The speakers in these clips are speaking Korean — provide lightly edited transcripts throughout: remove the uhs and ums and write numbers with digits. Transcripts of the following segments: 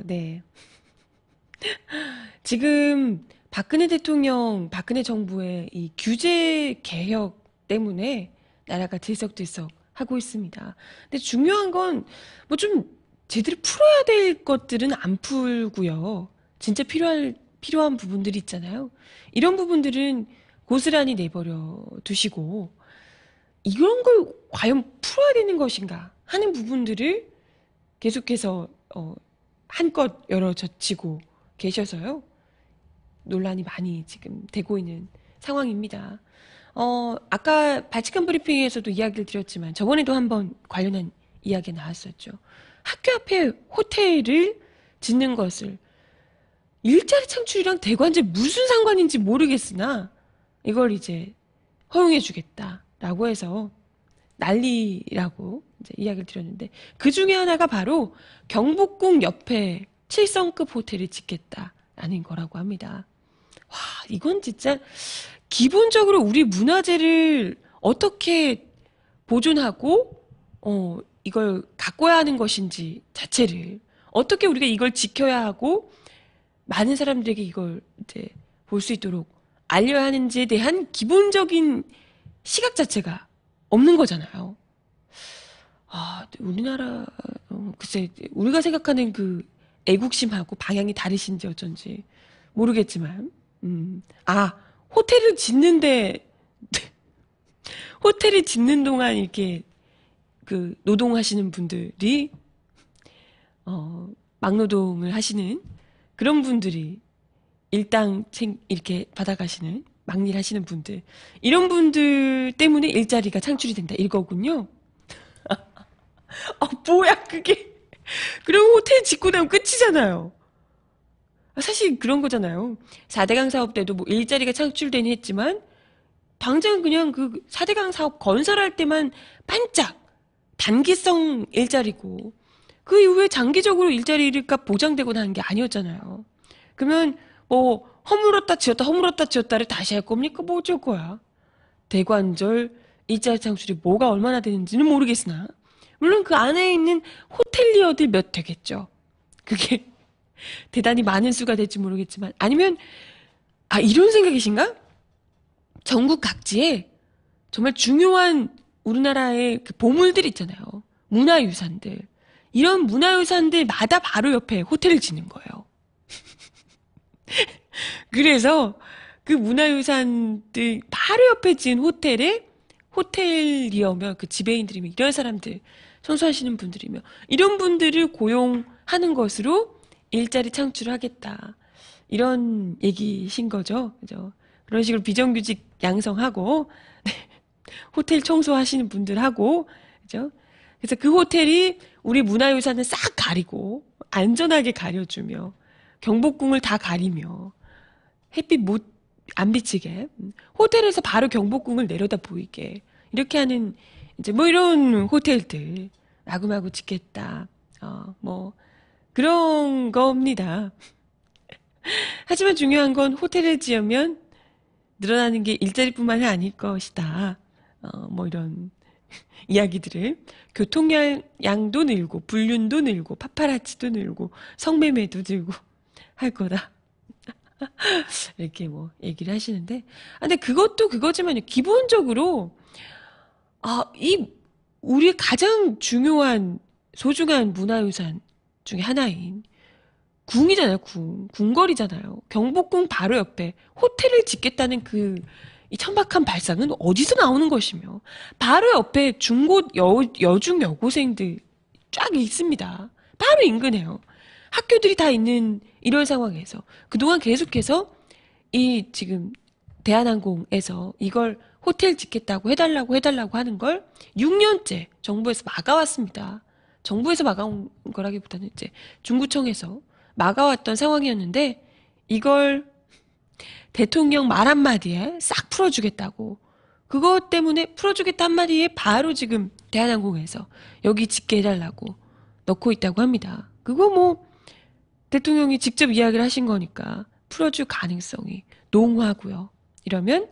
네. 지금 박근혜 대통령, 박근혜 정부의 이 규제 개혁 때문에 나라가 들썩들썩 하고 있습니다. 근데 중요한 건 뭐 좀 제대로 풀어야 될 것들은 안 풀고요. 진짜 필요한 부분들이 있잖아요. 이런 부분들은 고스란히 내버려 두시고 이런 걸 과연 풀어야 되는 것인가 하는 부분들을 계속해서 한껏 열어젖히고 계셔서요. 논란이 많이 지금 되고 있는 상황입니다. 아까 발칙한 브리핑에서도 이야기를 드렸지만 저번에도 한번 관련한 이야기가 나왔었죠. 학교 앞에 호텔을 짓는 것을 일자리 창출이랑 대관제 무슨 상관인지 모르겠으나 이걸 이제 허용해 주겠다라고 해서 난리라고 이제 이야기를 드렸는데 그 중에 하나가 바로 경복궁 옆에 7성급 호텔을 짓겠다라는 거라고 합니다. 와, 이건 진짜 기본적으로 우리 문화재를 어떻게 보존하고 이걸 가꿔야 하는 것인지 자체를 어떻게 우리가 이걸 지켜야 하고 많은 사람들에게 이걸 이제 볼 수 있도록 알려야 하는지에 대한 기본적인 시각 자체가 없는 거잖아요. 우리나라, 글쎄, 우리가 생각하는 그 애국심하고 방향이 다르신지 어쩐지 모르겠지만, 호텔을 짓는데, 호텔을 짓는 동안 이렇게 그 노동하시는 분들이, 막노동을 하시는 그런 분들이 이렇게 받아가시는, 막일 하시는 분들, 이런 분들 때문에 일자리가 창출이 된다, 이거군요. 뭐야, 그게. 그럼 호텔 짓고 나면 끝이잖아요. 사실 그런 거잖아요. 4대강 사업 때도 뭐 일자리가 창출되니 했지만, 당장 그냥 그 4대강 사업 건설할 때만 반짝 단기성 일자리고, 그 이후에 장기적으로 일자리가 보장되고 하는 게 아니었잖아요. 그러면 뭐 허물었다 지었다를 다시 할 겁니까? 뭐 어쩔 거야. 대관절 일자리 창출이 뭐가 얼마나 되는지는 모르겠으나 물론 그 안에 있는 호텔리어들 몇 되겠죠. 그게 대단히 많은 수가 될지 모르겠지만 아니면 이런 생각이신가? 전국 각지에 정말 중요한 우리나라의 그 보물들 있잖아요. 문화유산들. 이런 문화유산들마다 바로 옆에 호텔을 짓는 거예요. 그래서 그 문화유산들 바로 옆에 지은 호텔에 호텔리어며 그 지배인들이며 이런 사람들 청소하시는 분들이며 이런 분들을 고용하는 것으로 일자리 창출을 하겠다. 이런 얘기신 거죠. 그죠? 그런 식으로 비정규직 양성하고 호텔 청소하시는 분들하고 그죠? 그래서 그 호텔이 우리 문화유산을 싹 가리고 안전하게 가려주며 경복궁을 다 가리며 햇빛 안 비치게 호텔에서 바로 경복궁을 내려다 보이게 이렇게 하는 이제 뭐 이런 호텔들 마구마구 짓겠다. 뭐 그런 겁니다. 하지만 중요한 건 호텔을 지으면 늘어나는 게 일자리뿐만이 아닐 것이다. 뭐 이런 이야기들을 교통량도 늘고 불륜도 늘고 파파라치도 늘고 성매매도 늘고 할 거다. 이렇게 뭐 얘기를 하시는데 근데 그것도 그거지만요. 기본적으로 이 우리 가장 중요한 소중한 문화유산 중에 하나인 궁이잖아요. 궁궐이잖아요. 경복궁 바로 옆에 호텔을 짓겠다는 이 천박한 발상은 어디서 나오는 것이며 바로 옆에 여중 여고생들 쫙 있습니다. 바로 인근에요. 학교들이 다 있는 이런 상황에서 그동안 계속해서 이 지금 대한항공에서 이걸 호텔 짓겠다고 해달라고 하는 걸 6년째 정부에서 막아왔습니다. 정부에서 막아온 거라기보다는 이제 중구청에서 막아왔던 상황이었는데 이걸 대통령 말 한마디에 싹 풀어주겠다고 그것 때문에 풀어주겠다 한마디에 바로 지금 대한항공에서 여기 짓게 해달라고 넣고 있다고 합니다. 그거 뭐 대통령이 직접 이야기를 하신 거니까 풀어줄 가능성이 농후하고요. 이러면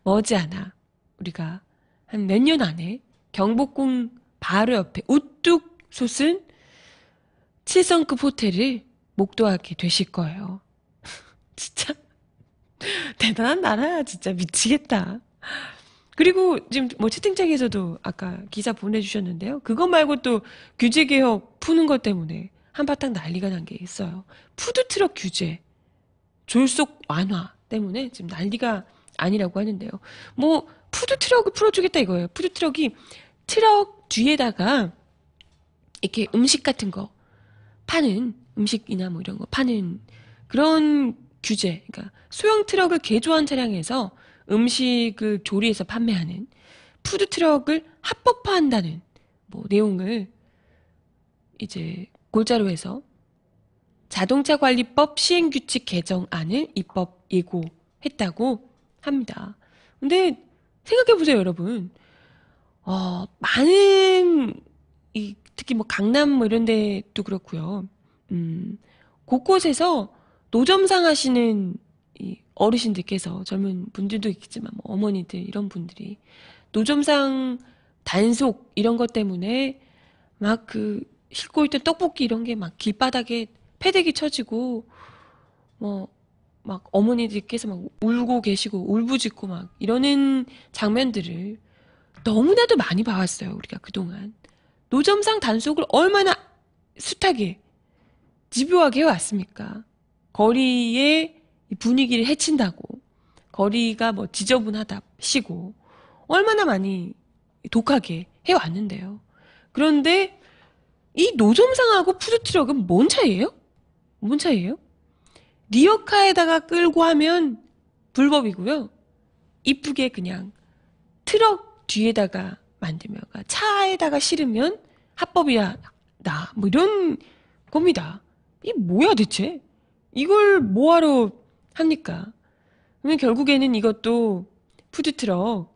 머지않아 우리가 한 몇 년 안에 경복궁 바로 옆에 우뚝 솟은 7성급 호텔을 목도하게 되실 거예요. 진짜 대단한 나라야. 진짜 미치겠다. 그리고 지금 뭐 채팅창에서도 아까 기사 보내주셨는데요. 그것 말고 또 규제 개혁 푸는 것 때문에 한바탕 난리가 난 게 있어요. 푸드트럭 규제, 졸속 완화 때문에 지금 난리가 아니라고 하는데요. 뭐 푸드트럭을 풀어주겠다 이거예요. 푸드트럭이 트럭 뒤에다가 이렇게 음식 같은 거 파는, 음식이나 뭐 이런 거 파는 그런 규제, 그러니까 소형 트럭을 개조한 차량에서 음식을 조리해서 판매하는 푸드 트럭을 합법화한다는 뭐 내용을 이제 골자로 해서 자동차 관리법 시행규칙 개정안을 입법 예고했다고 합니다. 근데 생각해보세요, 여러분. 많은 특히 뭐 강남 뭐 이런 데도 그렇고요. 곳곳에서 노점상 하시는 이 어르신들께서, 젊은 분들도 있겠지만 뭐 어머니들 이런 분들이 노점상 단속 이런 것 때문에 막 그 싣고 있던 떡볶이 이런 게 막 길바닥에 패대기 쳐지고 뭐 막 어머니들께서 막 울고 계시고 울부짖고 막 이러는 장면들을 너무나도 많이 봐왔어요. 우리가 그동안 노점상 단속을 얼마나 숱하게 집요하게 해왔습니까? 거리의 분위기를 해친다고, 거리가 뭐 지저분하답시고 얼마나 많이 독하게 해왔는데요. 그런데 이 노점상하고 푸드트럭은 뭔 차이예요? 뭔 차이예요? 리어카에다가 끌고 하면 불법이고요. 이쁘게 그냥 트럭 뒤에다가 만들면, 그러니까 차에다가 실으면 합법이야, 나 뭐 이런 겁니다. 이 뭐야 대체? 이걸 뭐하러 합니까? 그러면 결국에는 이것도 푸드트럭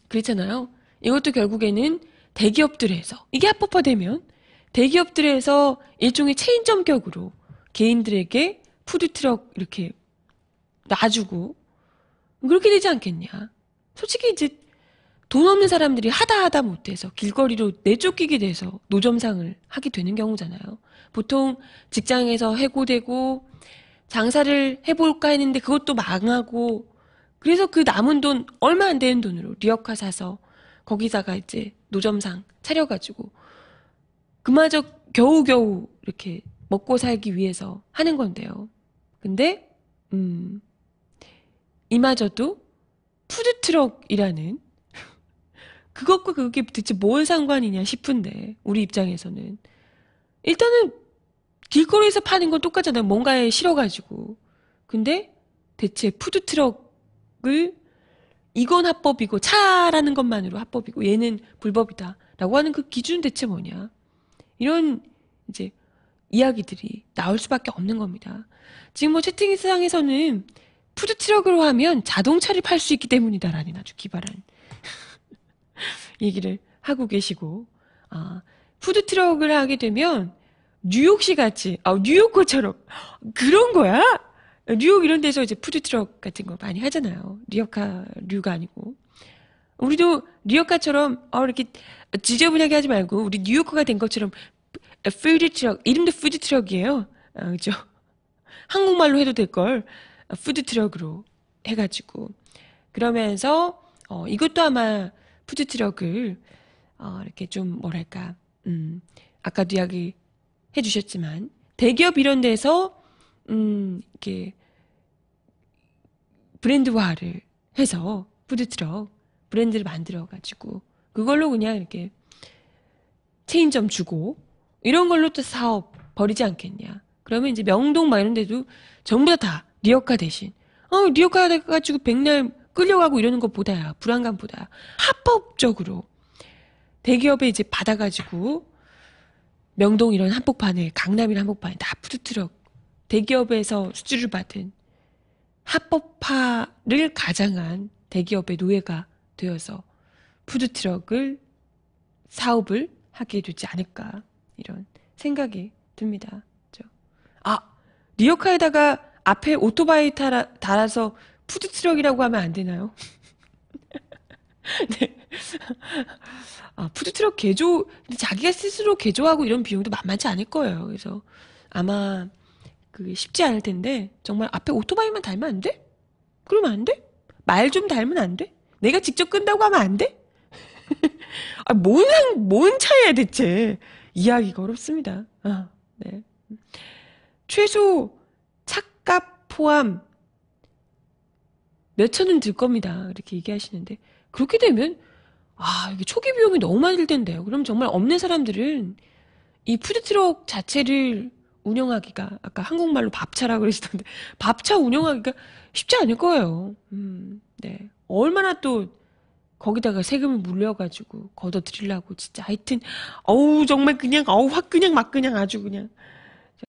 그렇잖아요. 이것도 결국에는 대기업들에서, 이게 합법화되면 대기업들에서 일종의 체인점격으로 개인들에게 푸드트럭 이렇게 놔주고 그렇게 되지 않겠냐. 솔직히 이제 돈 없는 사람들이 하다 못해서 길거리로 내쫓기게 돼서 노점상을 하게 되는 경우잖아요. 보통 직장에서 해고되고 장사를 해볼까 했는데 그것도 망하고, 그래서 그 남은 돈, 얼마 안 되는 돈으로 리어카 사서 거기다가 이제 노점상 차려가지고 그마저 겨우겨우 이렇게 먹고 살기 위해서 하는 건데요. 근데 이마저도 푸드트럭이라는, 그것과 그게 대체 뭔 상관이냐 싶은데, 우리 입장에서는 일단은 길거리에서 파는 건 똑같잖아요. 뭔가에 실어가지고. 근데 대체 푸드트럭을, 이건 합법이고 차라는 것만으로 합법이고 얘는 불법이다 라고 하는 그 기준은 대체 뭐냐, 이런 이제 이야기들이 나올 수밖에 없는 겁니다. 지금 뭐 채팅창에서는 푸드트럭으로 하면 자동차를 팔 수 있기 때문이다라는 아주 기발한 얘기를 하고 계시고, 푸드트럭을 하게 되면 뉴욕시 같이, 뉴요커처럼 그런 거야? 뉴욕 이런 데서 이제 푸드트럭 같은 거 많이 하잖아요. 리어카류가 아니고. 우리도 리어카처럼 이렇게 지저분하게 하지 말고 우리 뉴요커가 된 것처럼 푸드트럭, 이름도 푸드트럭이에요. 그죠? 한국말로 해도 될 걸 푸드트럭으로 해가지고, 그러면서 이것도 아마 푸드트럭을 이렇게 좀 뭐랄까, 아까도 이야기 해주셨지만 대기업 이런 데서 이렇게 브랜드화를 해서 푸드트럭 브랜드를 만들어가지고 그걸로 그냥 이렇게 체인점 주고 이런 걸로 또 사업 벌이지 않겠냐. 그러면 이제 명동 막 이런 데도 전부 다 리어카 대신 리어카 돼가지고 백날 끌려가고 이러는 것보다야, 불안감보다 합법적으로 대기업에 이제 받아가지고 명동 이런 한복판에, 강남 이런 한복판에 다 푸드트럭 대기업에서 수주를 받은 합법화를 가장한 대기업의 노예가 되어서 푸드트럭을 사업을 하게 되지 않을까, 이런 생각이 듭니다. 리어카에다가 앞에 오토바이 달아서 푸드트럭이라고 하면 안 되나요? 네. 아, 푸드트럭 개조, 근데 자기가 스스로 개조하고 이런 비용도 만만치 않을 거예요. 그래서 아마 그게 쉽지 않을 텐데, 정말 앞에 오토바이만 달면 안 돼? 그러면 안 돼? 말 좀 달면 안 돼? 내가 직접 끈다고 하면 안 돼? 아, 뭔 차이야, 대체. 이해하기가 어렵습니다. 아, 네. 최소 차값 포함 몇천 원 들 겁니다. 이렇게 얘기하시는데. 그렇게 되면, 아, 이게 초기 비용이 너무 많이 들 텐데요. 그럼 정말 없는 사람들은 이 푸드트럭 자체를 운영하기가, 아까 한국말로 밥차라고 그러시던데, 밥차 운영하기가 쉽지 않을 거예요. 네. 얼마나 또 거기다가 세금을 물려가지고 걷어들이려고 진짜 하여튼 어우 정말 그냥 어우 확 그냥 막 그냥 아주 그냥